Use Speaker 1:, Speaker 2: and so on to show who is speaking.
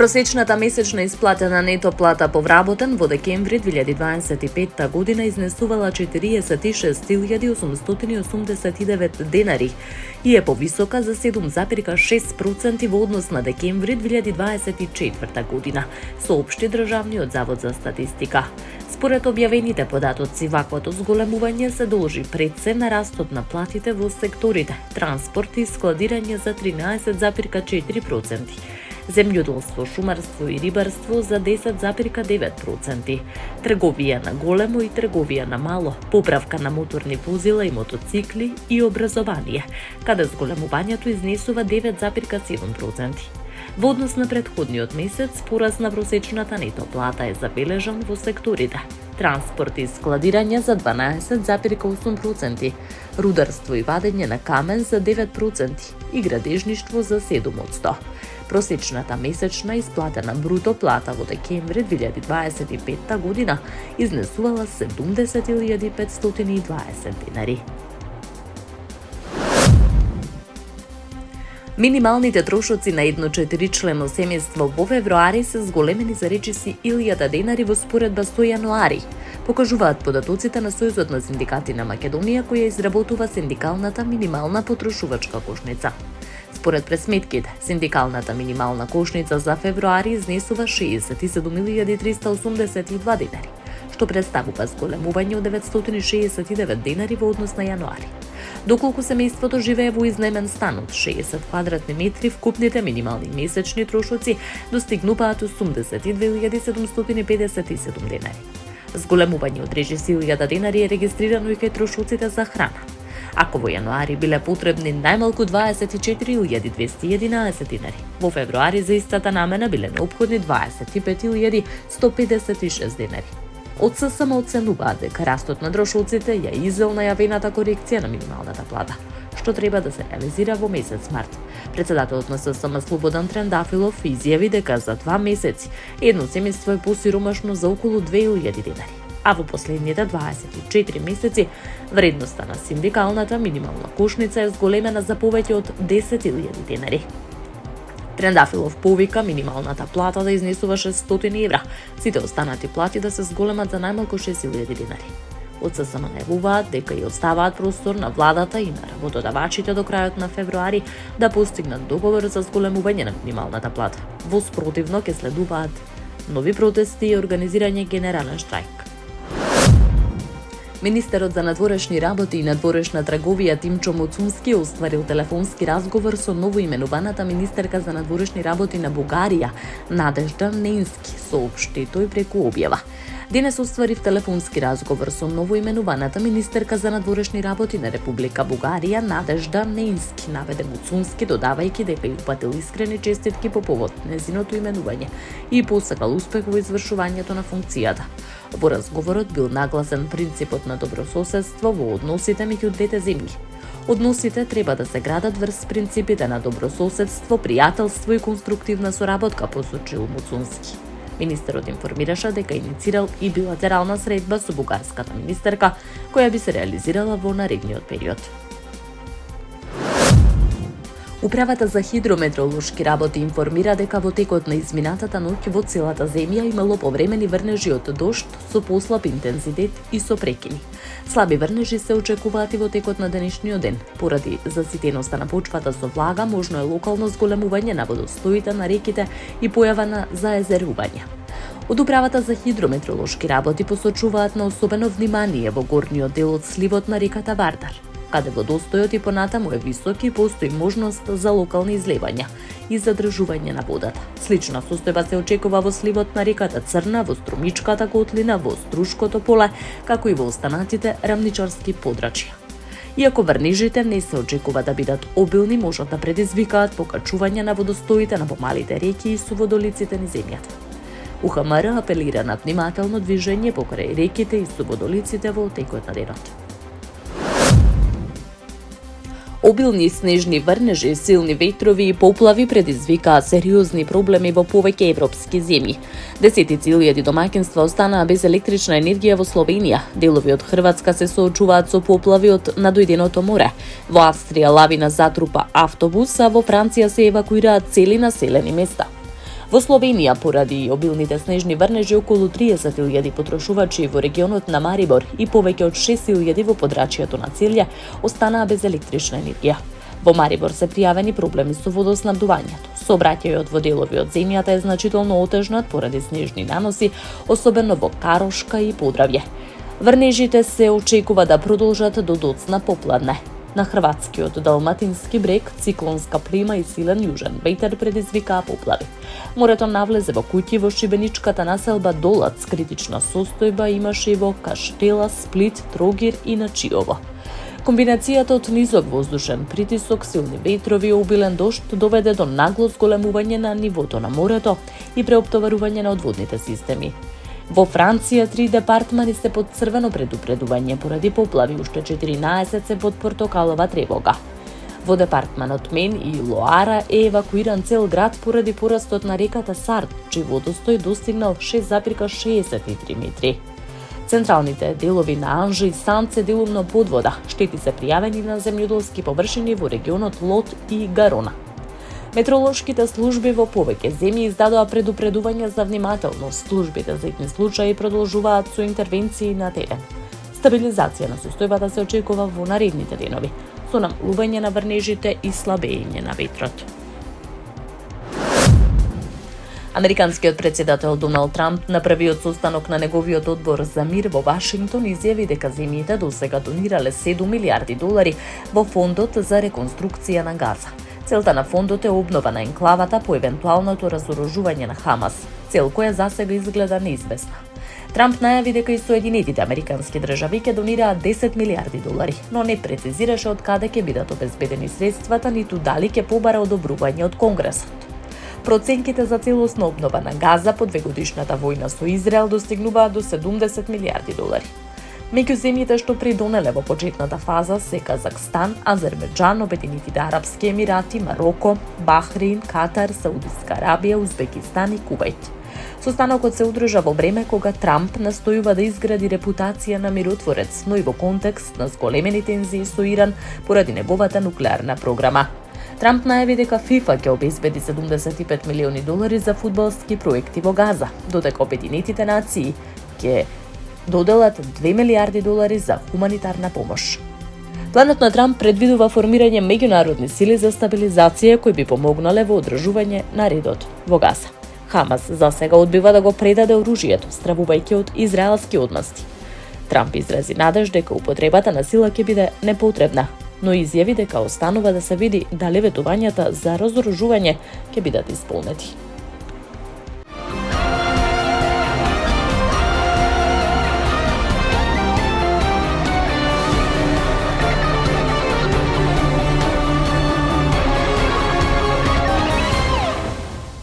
Speaker 1: Просечната месечна исплатена нето плата по вработен во декември 2025 година изнесувала 46.889 денари и е повисока за 7,6% во однос на декември 2024 година, соопшти Државниот завод за статистика. Според објавените податоци, ваквото зголемување се должи пред се на растот на платите во секторите транспорт и складирање за 13,4%, земјоделство, шумарство и рибарство за 10,9%, трговија на големо и трговија на мало, поправка на моторни возила и мотоцикли и образование, каде зголемувањето изнесува 9,7%. Во однос на претходниот месец, порас на просечната нето плата е забележан во секторите транспорт и складирање за 12,8%, рударство и вадење на камен за 9% и градежништво за 7%. Просечната месечна исплатена бруто плата во декември 2025 година изнесувала 70.520 денари. Минималните трошоци на едно 4-члено семејство во февруари се зголемени за речиси 1000 денари во споредба со јануари, покажуваат податоците на Сојузот на синдикати на Македонија, која изработува синдикалната минимална потрошувачка кошница. Според пресметките, синдикалната минимална кошница за февруари изнесува 67.382 денари, што представува зголемување од 969 денари во однос на јануари. Доколку семејството живее во изнемен стан од 60 квадратни метри, вкупните минимални месечни трошоци достигнуваат 82.757 денари. Зголемување од речиси 1000 денари е регистрирано и кај трошоците за храна. Ако во јануари биле потребни најмалку 24.211 денари, во февруари за истата намена биле неопходни 25.156 денари. Од ССМ оценуваат дека растот на трошоците ја извел најавената корекција на минималната плата, што треба да се реализира во месец март. Председателот на ССМ Слободан Трендафилов изјави дека за 2 месеци едно семејство е посиромашно за околу 2000 денари, а во последните 24 месеци вредноста на синдикалната минимална кошница е зголемена за повеќе од 10.000 денари. Трендафилов повика минималната плата да изнесува 600 евра, сите останати плати да се зголемат за најмалку 6.000 денари. Од ССМ најавуваат дека и оставаат простор на владата и на работодавачите до крајот на февруари да постигнат договор за зголемување на минималната плата. Во спротивно ќе следуваат нови протести и организирање генерален штрајк. Министерот за надворешни работи и надворешна трговија Тимчо Моцунски остварил телефонски разговор со новоименуваната министерка за надворешни работи на Бугарија, Надежда Ненски, соопшти тој преку објава. Денес остварив телефонски разговор со новоименуваната министерка за надворешни работи на Република Бугарија, Надежда Ненски, наведе Моцунски, додавајќи дека ја упатил искрени честитки по повод нејзиното именување и посакал успех во извршувањето на функцијата. Во разговорот бил нагласен принципот на добрососедство во односите меѓу двете земји. Односите треба да се градат врз принципите на добрососедство, пријателство и конструктивна соработка, посочил Моцунски. Министерот информираше дека иницирал и билатерална средба со бугарската министерка, која би се реализирала во наредниот период. Управата за хидрометеоролошки работи информира дека во текот на изминатата ноќ во целата земја имало повремени врнежи од дожд со послаб интензитет и со прекини. Слаби врнежи се очекуваат и во текот на денешниот ден. Поради заситеноста на почвата со влага, можно е локално зголемување на водостоите на реките и појава на заезерување. Од Управата за хидрометеоролошки работи посочуваат на особено внимание во горниот дел од сливот на реката Вардар, каде водостојот и понатаму е висок и постои можност за локални излевања и задржување на водата. Слична состојба се очекува во сливот на реката Црна, во Струмичката котлина, во Струшкото поле, како и во останатите рамничарски подрачја. Иако врнежите не се очекува да бидат обилни, можат да предизвикаат покачување на водостоите на помалите реки и суводолиците низ земјата. УХМР апелира на внимателно движење покрај реките и суводолиците во текот на денот. Обилни снежни врнежи, силни ветрови и поплави предизвикаат сериозни проблеми во повеќе европски земји. Десетици илјади домаќинства останаа без електрична енергија во Словенија. Делови од Хрватска се соочуваат со поплави од надојденото море. Во Австрија лавина затрупа автобус, а во Франција се евакуираат цели населени места. Во Словенија, поради обилните снежни врнежи, околу 30.000 потрошувачи во регионот на Марибор и повеќе од 6.000 во подрачјето на Целје останаа без електрична енергија. Во Марибор се пријавени проблеми со водоснабдувањето. Сообраќајот во делови од земјата е значително отежнат поради снежни наноси, особено во Карошка и Подравје. Врнежите се очекува да продолжат до доцна попладне. На хрватскиот далматински брег циклонска плима и силен јужен ветер предизвикаа поплави. Морето навлезе во куќи во шибеничката населба Долац, критична состојба имаше и во Каштела, Сплит, Трогир и Начиово. Комбинацијата од низок воздушен притисок, силни ветрови и обилен дожд доведе до нагло зголемување на нивото на морето и преоптоварување на одводните системи. Во Франција 3 департмани се под црвено предупредување поради поплави, уште 14 се под портокалова тревога. Во департманот Мен и Лоара е евакуиран цел град поради порастот на реката Сард, чиј водостој достигнал 6,63 метри. Централните делови на Анжи и Санд се делумно под вода. Штети се пријавени на земјоделски површини во регионот Лот и Гарона. Метеоролошките служби во повеќе земји издадоа предупредувања за внимателност. Службите за итни случаи продолжуваат со интервенции на терен. Стабилизација на состојбата се очекува во наредните денови, со намалување на врнежите и слабење на ветрот. Американскиот претседател Доналд Трамп на првиот состанок на неговиот одбор за мир во Вашингтон изјави дека земјите досега донирале $7 милиарди во фондот за реконструкција на Газа. Целта на фондот е обнова на енклавата по евентуалното разоружување на Хамас, цел која засега изгледа неизвестна. Трамп најави дека и Соединетите американски држави ќе донираат $10 милиарди, но не прецизираше од каде ќе бидат обезбедени средствата, ниту дали ќе побара одобрување од Конгресот. Проценките за целосна обнова на Газа по двегодишната војна со Израел достигнуваат до $70 милиарди. Меѓу земјите што придонеле во почетната фаза се Казахстан, Азербејџан, Обединетите арапски емирати, Мароко, Бахрейн, Катар, Саудиска Арабија, Узбекистан и Кувајт. Состанокот се одржа во време кога Трамп настојува да изгради репутација на миротворец, но и во контекст на зголемени тензии со Иран поради неговата нуклеарна програма. Трамп најави дека ФИФА ќе обезбеди $75 милиони за фудбалски проекти во Газа, додека Обединетите нации ќе доделат $2 милиарди за хуманитарна помош. Планот на Трамп предвидува формирање меѓународни сили за стабилизација кои би помогнале во одржување на редот во Газа. Хамас засега одбива да го предаде оружјето, стравувајќи од израелски одмазди. Трамп изрази надеж дека употребата на сила ќе биде непотребна, но изјави дека останува да се види дали ветувањата за разоружување ќе бидат исполнети.